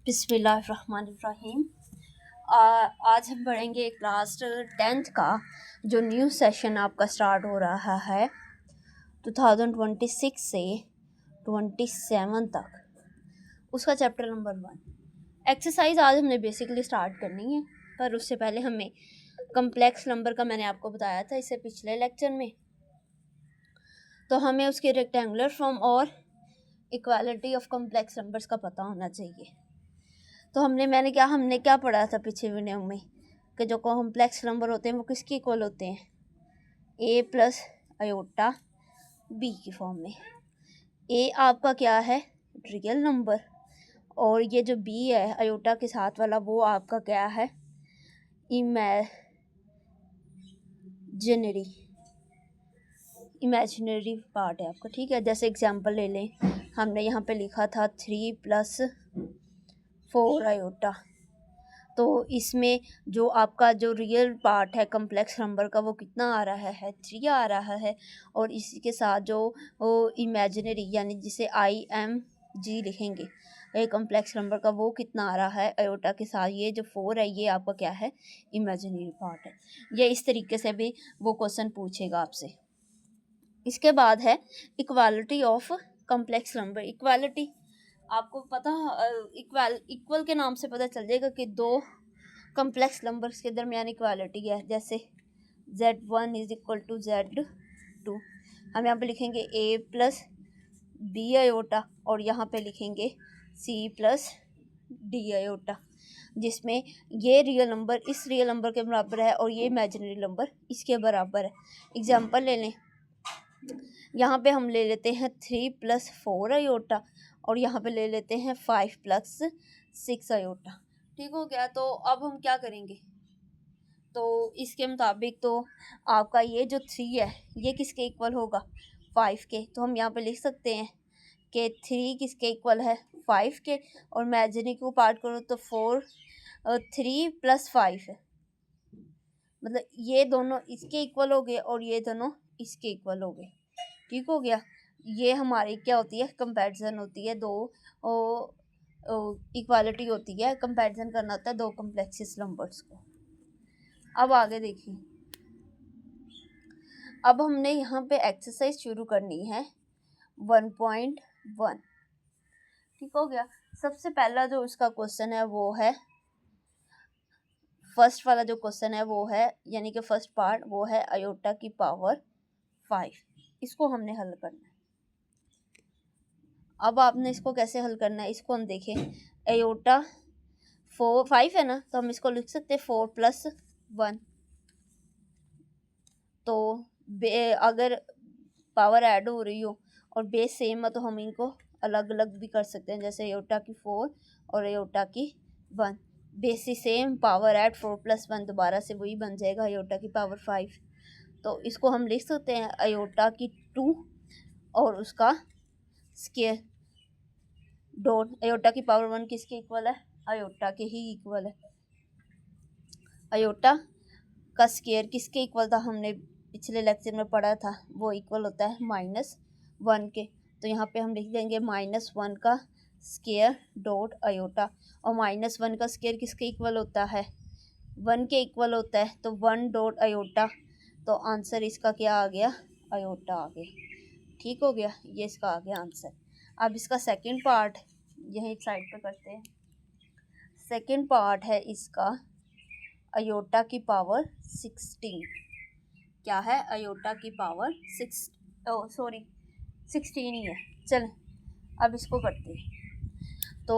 बिस्मिल्लाहिर्रहमानिर्रहीम। आज हम पढ़ेंगे क्लास 10th का जो न्यू सेशन आपका स्टार्ट हो रहा है 2026 से 27 तक, उसका चैप्टर नंबर 1 एक्सरसाइज आज हमने बेसिकली स्टार्ट करनी है। पर उससे पहले हमें कम्प्लेक्स नंबर का मैंने आपको बताया था इससे पिछले लेक्चर में, तो हमें उसके रेक्टेंगुलर फॉर्म और इक्वालिटी ऑफ कम्प्लेक्स नंबर्स का पता होना चाहिए। तो हमने क्या पढ़ा था पिछले वीडियो में कि जो कॉम्प्लेक्स नंबर होते हैं वो किसके इक्वल होते हैं, a प्लस अयोटा b की फॉर्म में। a आपका क्या है, रियल नंबर, और ये जो b है अयोटा के साथ वाला वो आपका क्या है, इमेजिनरी पार्ट है आपका। ठीक है, जैसे एग्जांपल ले लें, हमने यहाँ पे लिखा था 3 + 4 अयोटा, तो इसमें जो आपका जो रियल पार्ट है कम्प्लेक्स नंबर का वो कितना आ रहा है, 3 आ रहा है। और इसी के साथ जो इमेजिनरी यानी जिसे IMG लिखेंगे ये कम्प्लेक्स नंबर का वो कितना आ रहा है अयोटा के साथ, ये जो 4 है ये आपका क्या है, इमेजिनरी पार्ट है। ये इस तरीके से भी वो क्वेश्चन पूछेगा आपसे। इसके बाद है equality of complex number. Equality आपको पता, इक्वल के नाम से पता चल जाएगा कि दो कम्प्लेक्स नंबर्स के दरमियान इक्वालिटी है। जैसे Z1 = Z2, हम यहाँ पे लिखेंगे a + b अयोटा और यहाँ पे लिखेंगे c + d अयोटा, जिसमें ये रियल नंबर इस रियल नंबर के बराबर है और ये इमेजिनरी नंबर इसके बराबर है। एग्जाम्पल ले लें, यहाँ पे हम ले लेते हैं 3 + 4 अयोटा और यहाँ पे ले लेते हैं 5 + 6 अयोटा। ठीक हो गया। तो अब हम क्या करेंगे, तो इसके मुताबिक तो आपका ये जो 3 है ये किसके इक्वल होगा, 5 के। तो हम यहाँ पे लिख सकते हैं कि 3 किसके इक्वल है, 5 के, और इमेजिनरी को पार्ट करो तो 3 + 5 है, मतलब ये दोनों इसके इक्वल हो गए और ये दोनों इसके इक्वल हो गए। ठीक हो गया। ये हमारी क्या होती है, कंपैरिजन होती है, दो इक्वालिटी होती है, कंपैरिजन करना होता है दो कम्प्लेक्स नंबर्स को। अब आगे देखिए, अब हमने यहाँ पे एक्सरसाइज शुरू करनी है 1.1। ठीक हो गया। सबसे पहला जो इसका क्वेश्चन है वो है, फर्स्ट वाला जो क्वेश्चन है वो है, यानी कि फर्स्ट पार्ट वो है अयोटा की पावर 5। इसको हमने हल करना है। अब आपने इसको कैसे हल करना है, इसको हम देखें, अयोटा 5 है ना, तो हम इसको लिख सकते हैं 4 + 1। तो अगर पावर ऐड हो रही हो और बेस सेम है तो हम इनको अलग अलग भी कर सकते हैं, जैसे अयोटा की 4 और अयोटा की 1, बेस सेम, पावर ऐड 4 + 1 दोबारा से वही बन जाएगा अयोटा की पावर 5। तो इसको हम लिख सकते हैं अयोटा की 2 और उसका स्क्वायर डॉट, अयोटा की पावर 1 किसके इक्वल है, अयोटा के ही इक्वल है। अयोटा का स्क्वायर किसके इक्वल था, हमने पिछले लेक्चर में पढ़ा था, वो इक्वल होता है -1 के। तो यहाँ पे हम लिख देंगे -1 का स्क्वायर डॉट अयोटा, और -1 का स्क्वायर किसके इक्वल होता है, 1 के इक्वल होता है, तो 1 डॉट अयोटा। तो आंसर इसका क्या आ गया, अयोटा आ गया। ठीक हो गया, ये इसका आ गया आंसर। अब इसका सेकंड पार्ट यहीं साइड पे करते हैं। सेकंड पार्ट है इसका अयोटा की पावर 16। क्या है, अयोटा की पावर 16 ही है। चलें अब इसको करते हैं। तो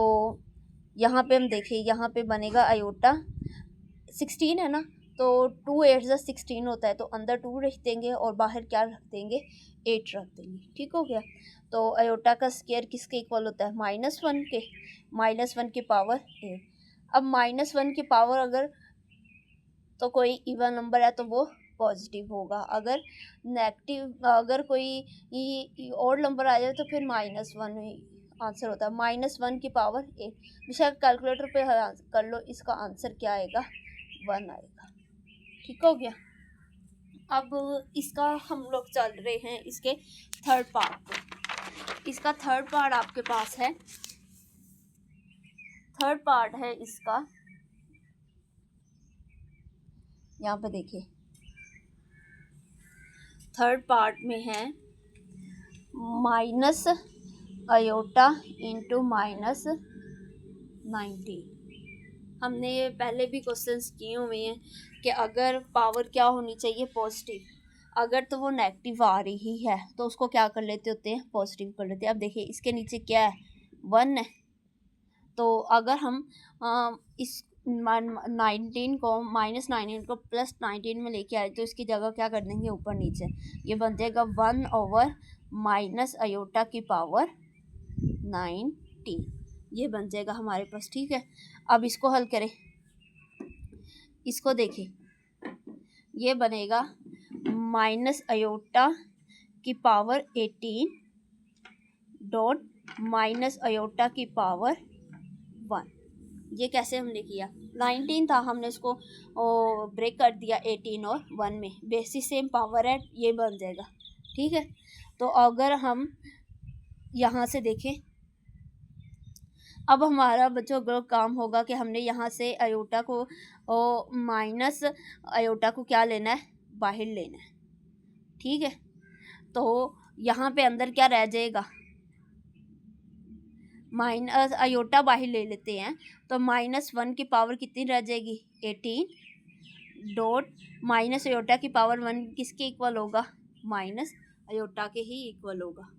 यहाँ पे हम देखें, यहाँ पे बनेगा अयोटा 16 है ना, तो 2 8 16 होता है, तो अंदर 2 रख देंगे और बाहर क्या रख देंगे, 8 रख देंगे। ठीक हो गया। तो अयोटा का स्क्वायर किसके इक्वल होता है, -1 के, -1 की पावर 8। अब -1 की पावर अगर तो कोई इवन नंबर है तो वो पॉजिटिव होगा, अगर नेगेटिव, अगर कोई और नंबर आ जाए तो फिर -1 आंसर होता है। -1 की पावर 8, बेशक कैलकुलेटर पे कर लो, इसका आंसर क्या आएगा, 1 आएगा। ठीक हो गया। अब इसका हम लोग चल रहे हैं इसके थर्ड पार्ट पे। इसका थर्ड पार्ट आपके पास है, थर्ड पार्ट है इसका, यहाँ पे देखिए थर्ड पार्ट में है माइनस आयोटा इंटू माइनस 90। हमने ये पहले भी क्वेश्चंस किए हुए हैं कि अगर पावर क्या होनी चाहिए, पॉजिटिव, अगर तो वो नेगेटिव आ रही है तो उसको क्या कर लेते होते हैं, पॉजिटिव कर लेते हैं। अब देखिए इसके नीचे क्या है, 1 है, तो अगर हम इस 19 को -19 को +19 में लेके आए तो इसकी जगह क्या कर देंगे, ऊपर नीचे, ये बन जाएगा 1/- माइनस आयोटा की पावर 90, ये बन जाएगा हमारे पास। ठीक है, अब इसको हल करें, इसको देखिए, ये बनेगा माइनस आयोटा की पावर 18 डॉट माइनस आयोटा की पावर 1। ये कैसे हमने किया, 19 था, हमने इसको ब्रेक कर दिया 18 और 1 में, बेसिस सेम पावर है, ये बन जाएगा। ठीक है, तो अगर हम यहाँ से देखें, अब हमारा बच्चों अगर काम होगा कि हमने यहाँ से आयोटा को माइनस आयोटा को क्या लेना है, बाहर लेना है। ठीक है, तो यहाँ पे अंदर क्या रह जाएगा, माइनस आयोटा बाहर ले लेते हैं तो -1 की पावर कितनी रह जाएगी, 18 डॉट माइनस आयोटा की पावर 1 किसके इक्वल होगा, माइनस आयोटा के ही इक्वल होगा।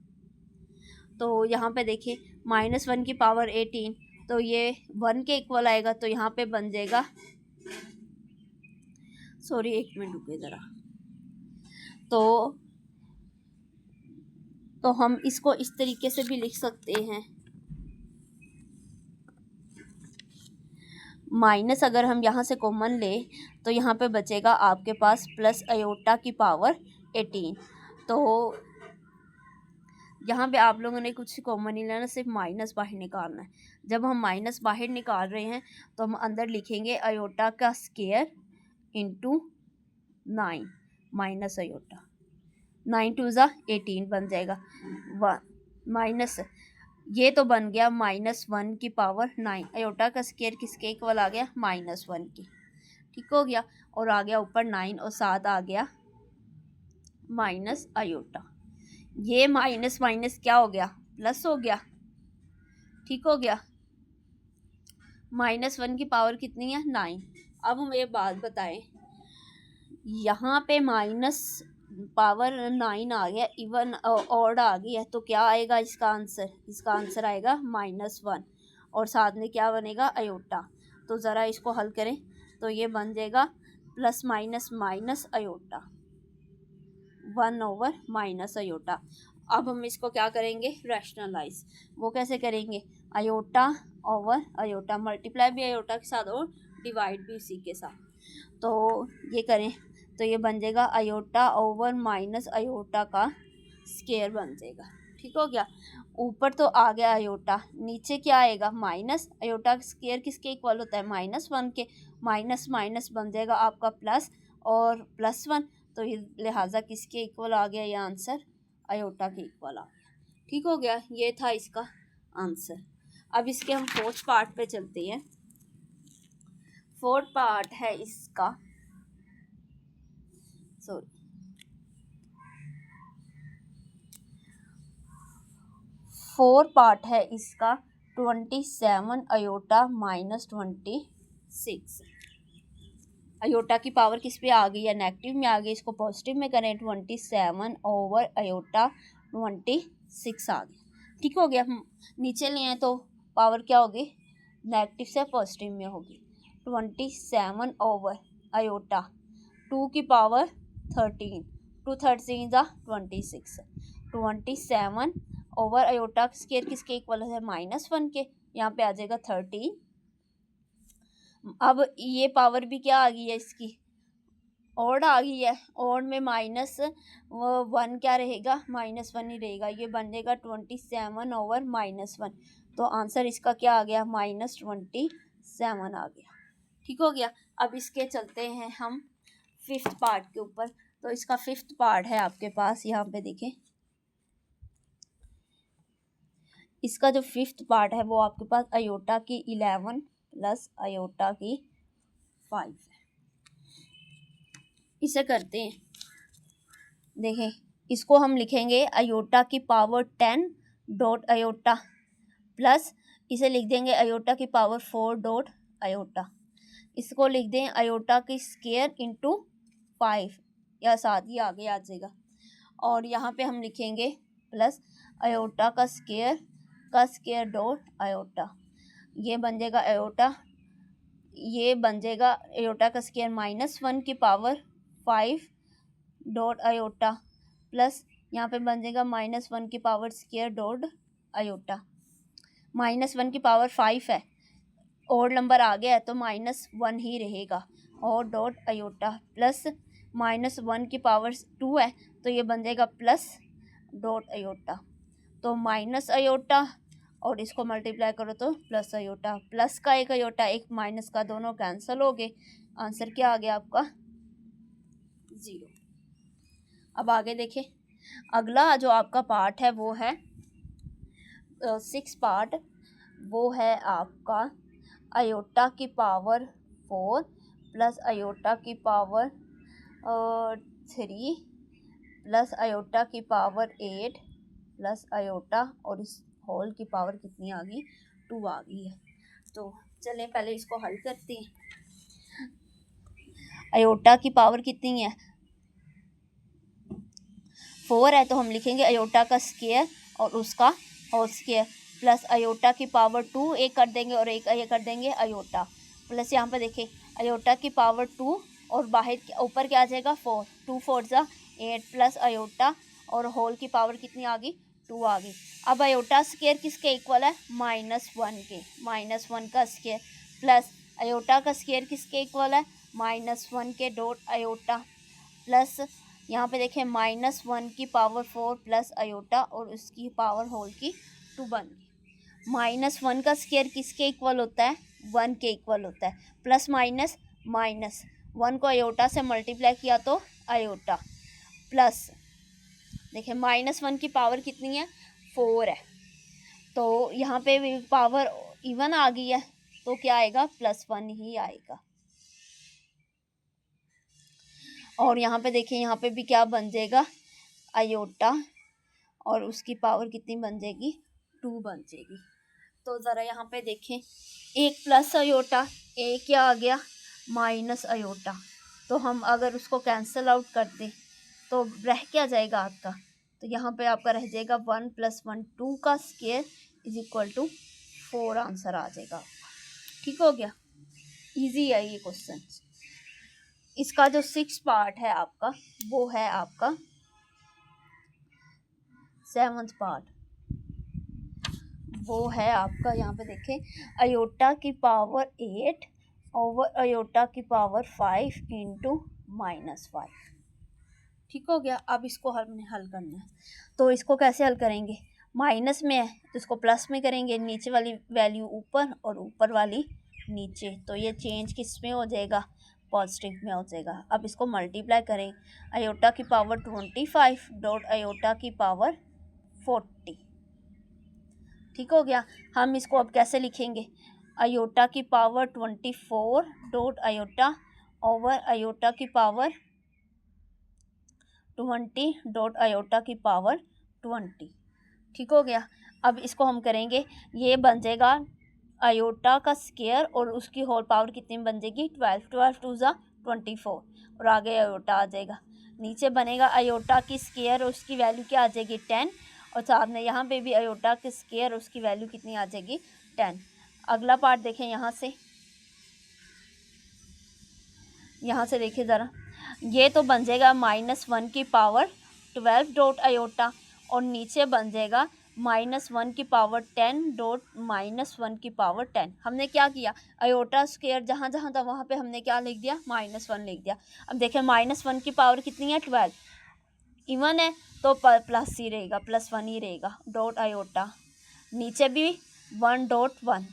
तो यहाँ पे देखिए -1 की पावर 18, तो ये 1 के इक्वल आएगा, तो यहाँ पे बन जाएगा, सॉरी 1 मिनट रुके ज़रा, तो हम इसको इस तरीके से भी लिख सकते हैं, माइनस अगर हम यहाँ से कॉमन ले तो यहाँ पे बचेगा आपके पास प्लस आयोटा की पावर 18। तो यहाँ पे आप लोगों ने कुछ कॉमन नहीं लेना, सिर्फ माइनस बाहर निकालना है। जब हम माइनस बाहर निकाल रहे हैं तो हम अंदर लिखेंगे आयोटा का स्क्वायर इंटू 9 माइनस आयोटा, 9 2 ज़ा 18 बन जाएगा, 1 माइनस, ये तो बन गया -1 की पावर 9, आयोटा का स्क्वायर किसके इक्वल आ गया, -1 की। ठीक हो गया, और आ गया ऊपर 9 और साथ आ गया माइनस आयोटा, ये माइनस माइनस क्या हो गया, प्लस हो गया। ठीक हो गया, -1 की पावर कितनी है, 9। अब हम ये बात बताएं, यहाँ पे माइनस पावर 9 आ गया, इवन ऑड आ गई है, तो क्या आएगा इसका आंसर, इसका आंसर आएगा -1 और साथ में क्या बनेगा, आयोटा। तो ज़रा इसको हल करें, तो ये बन जाएगा plus minus minus iota, 1/- minus iota. अब हम इसको क्या करेंगे, रैशनलाइज, वो कैसे करेंगे, आयोटा ओवर आयोटा, मल्टीप्लाई भी आयोटा के साथ और डिवाइड भी उसी के साथ। तो ये करें तो ये बन जाएगा आयोटा ओवर माइनस आयोटा का स्क्वायर बन जाएगा। ठीक हो गया, ऊपर तो आ गया आयोटा, नीचे क्या आएगा, माइनस आयोटा का स्क्वायर किसके इक्वल होता है, -1 के, माइनस माइनस बन जाएगा आपका प्लस और +1, तो ये लिहाजा किसके इक्वल आ गया, ये आंसर आयोटा के इक्वल आ गया। ठीक हो गया, ये था इसका आंसर। अब इसके हम फोर्थ पार्ट पे चलते हैं। फोर्थ पार्ट है इसका, सॉरी, फोर्थ पार्ट है इसका 27 आयोटा -26। आयोटा की पावर किस पे आ गई है, नेगेटिव में आ गई, इसको पॉजिटिव में करें, 27 ओवर आयोटा 26 आ गया। ठीक हो गया, हम नीचे ले आए तो पावर क्या होगी, नेगेटिव से पॉजिटिव में होगी, 27 ओवर आयोटा 2 की पावर 13, 2 13 ज़ा 26, 27 ओवर आयोटा स्क्वायर किसके इक्वल है, -1 के, यहाँ पे आ जाएगा 13। अब ये पावर भी क्या आ गई है इसकी, ऑड आ गई है, ऑड में -1 क्या रहेगा, -1 ही रहेगा, ये बन जाएगा 27 ओवर -1, तो आंसर इसका क्या आ गया, -27 आ गया। ठीक हो गया, अब इसके चलते हैं हम फिफ्थ पार्ट के ऊपर। तो इसका फिफ्थ पार्ट है आपके पास, यहाँ पे देखें, इसका जो फिफ्थ पार्ट है वो आपके पास आयोटा की 11 प्लस आयोटा की 5 है। इसे करते हैं, देखें इसको हम लिखेंगे आयोटा की पावर 10 डॉट आयोटा प्लस इसे लिख देंगे आयोटा की पावर 4 डॉट आयोटा। इसको लिख दें आयोटा की स्क्वायर इंटू 5 या 7, ये आगे आ जाएगा। और यहाँ पे हम लिखेंगे प्लस आयोटा का स्क्वायर डॉट आयोटा। ये बन जाएगा आयोटा, ये बन जाएगा आयोटा का स्क्वायर -1 की पावर 5 डॉट आयोटा प्लस यहाँ पे बन जाएगा -1 की पावर स्क्वायर डॉट आयोटा। -1 की पावर 5 है, और नंबर आ गया है तो -1 ही रहेगा, और डॉट आयोटा प्लस -1 की पावर 2 है तो ये बन जाएगा प्लस डॉट आयोटा। तो माइनस आयोटा और इसको मल्टीप्लाई करो तो प्लस आयोटा, प्लस का एक आयोटा एक माइनस का, दोनों कैंसिल हो गए। आंसर क्या आ गया आपका 0। अब आगे देखें, अगला जो आपका पार्ट है वो है 6 पार्ट, वो है आपका आयोटा की पावर 4 प्लस आयोटा की पावर 3 प्लस आयोटा की पावर 8 प्लस आयोटा, और इस होल की पावर कितनी आ गई 2 आ गई है। तो चलें पहले इसको हल करते हैं। आयोटा की पावर कितनी है 4 है, तो हम लिखेंगे आयोटा का स्क्वायर और उसका होल स्क्वायर प्लस आयोटा की पावर 2 एक कर देंगे और एक ये कर देंगे आयोटा, प्लस यहाँ पे देखें आयोटा की पावर 2 और बाहर ऊपर क्या आ जाएगा 4, 2 4 जा 8 प्लस आयोटा और होल की पावर कितनी आ गई 2 आ गई। अब आयोटा स्क्वायर किसके इक्वल है -1 के, -1 का स्क्वायर प्लस आयोटा का स्क्वायर किसके इक्वल है -1 के डॉट आयोटा प्लस यहाँ पे देखें -1 की पावर 4 प्लस आयोटा और उसकी पावर होल की 2 बन गई। -1 का स्क्वायर किसके इक्वल होता है 1 के इक्वल होता है, प्लस माइनस माइनस 1 को आयोटा से मल्टीप्लाई किया तो आयोटा प्लस देखिए -1 की पावर कितनी है 4 है, तो यहाँ पे भी पावर इवन आ गई है तो क्या आएगा +1 ही आएगा। और यहाँ पे देखिए यहाँ पे भी क्या बन जाएगा आयोटा और उसकी पावर कितनी बन जाएगी 2 बन जाएगी। तो ज़रा यहाँ पे देखें एक प्लस आयोटा एक क्या आ गया माइनस आयोटा, तो हम अगर उसको कैंसिल आउट कर दें तो रह क्या जाएगा आपका, तो यहाँ पे आपका रह जाएगा 1 + 1 2 का स्क्वायर = 4 आंसर आ जाएगा आपका। ठीक हो गया, इजी है ये क्वेश्चन। इसका जो 6 पार्ट है आपका वो है आपका 7th पार्ट, वो है आपका यहाँ पे देखें आयोटा की पावर 8 ओवर आयोटा की पावर 5 × -5। ठीक हो गया। अब इसको हमने हल करना है, तो इसको कैसे हल करेंगे, माइनस में है तो इसको प्लस में करेंगे, नीचे वाली वैल्यू ऊपर और ऊपर वाली नीचे, तो ये चेंज किस में हो जाएगा पॉजिटिव में हो जाएगा। अब इसको मल्टीप्लाई करें आयोटा की पावर 25 डॉट आयोटा की पावर 40। ठीक हो गया। हम इसको अब कैसे लिखेंगे आयोटा की power 24 dot iota over iota की पावर 20 डॉट आयोटा की पावर 20। ठीक हो गया। अब इसको हम करेंगे, ये बन जाएगा आयोटा का स्क्वायर और उसकी होल पावर कितनी बन जाएगी 12, 12 2 ज़ा 24 और आगे आयोटा आ जाएगा। नीचे बनेगा आयोटा की स्क्वायर और उसकी वैल्यू क्या आ जाएगी 10, और साथ में यहाँ पे भी आयोटा के स्क्वायर उसकी वैल्यू कितनी आ जाएगी 10। अगला पार्ट देखें यहाँ से देखिए ज़रा, ये तो बन जाएगा -1 की पावर 12 डॉट आयोटा और नीचे बन जाएगा -1 की पावर 10 डॉट -1 की पावर 10। हमने क्या किया आयोटा स्क्वायर जहाँ जहाँ था वहाँ पे हमने क्या लिख दिया -1 लिख दिया। अब देखें -1 की पावर कितनी है 12, इवन है तो प्लस ही रहेगा, +1 ही रहेगा डॉट आयोटा, नीचे भी 1 डॉट 1,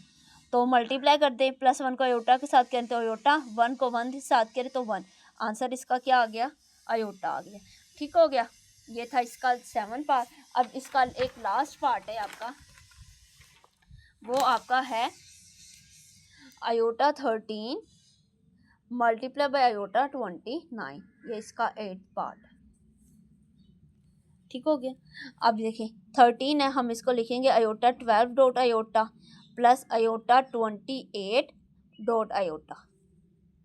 तो मल्टीप्लाई कर दें +1 को आयोटा के साथ करें तो आयोटा, 1 को 1 के साथ करें तो 1, आंसर इसका क्या आ गया आयोटा आ गया। ठीक हो गया, ये था इसका 7 पार्ट। अब इसका एक लास्ट पार्ट है आपका वो आपका है आयोटा 13 मल्टीप्लाई बाय आयोटा 29, ये इसका 8th पार्ट। ठीक हो गया। अब देखिए 13 है, हम इसको लिखेंगे iota 12 dot iota plus iota 28 dot iota.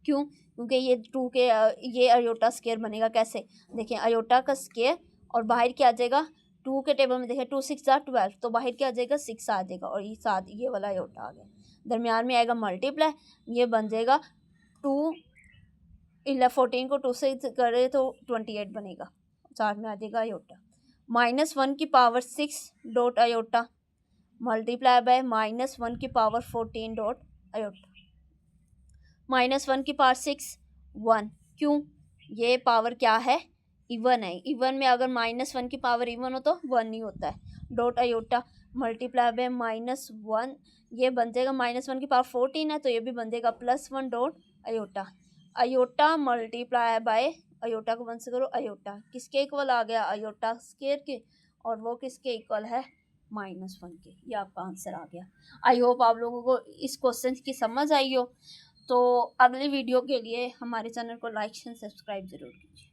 क्यों? क्योंकि ये 2 के ये आयोटा स्केयर बनेगा कैसे, देखिए आयोटा का स्केयर और बाहर क्या आ जाएगा, 2 के टेबल में देखिए 2 6 12, तो बाहर क्या आ जाएगा 6 आ जाएगा, और ये साथ ये वाला आयोटा आ गया। दरमियान में आएगा मल्टीप्लाई, ये बन जाएगा 2 14 को 2 से करे तो 28 बनेगा, साथ में आ जाएगा आयोटा। -1 की power 6 dot iota multiply by -1 की पावर 14 डॉट आयोटा। -1 की पावर 6 1, क्यों? ये पावर क्या है, इवन है। इवन में अगर -1 की पावर इवन हो तो 1 ही होता है। डॉट आयोटा मल्टीप्लाई बाय -1, ये बन जाएगा -1 की पावर 14 है तो ये भी बन जाएगा +1 dot iota. Iota multiply by iota को 1 से करो, आयोटा किसके इक्वल आ गया, आयोटा स्केयर के, और वो किसके इक्वल है, -1 के। ये आपका आंसर आ गया। आई होप आप लोगों को इस क्वेश्चन की समझ आई हो। तो अगली वीडियो के लिए हमारे चैनल को लाइक एंड सब्सक्राइब ज़रूर कीजिए।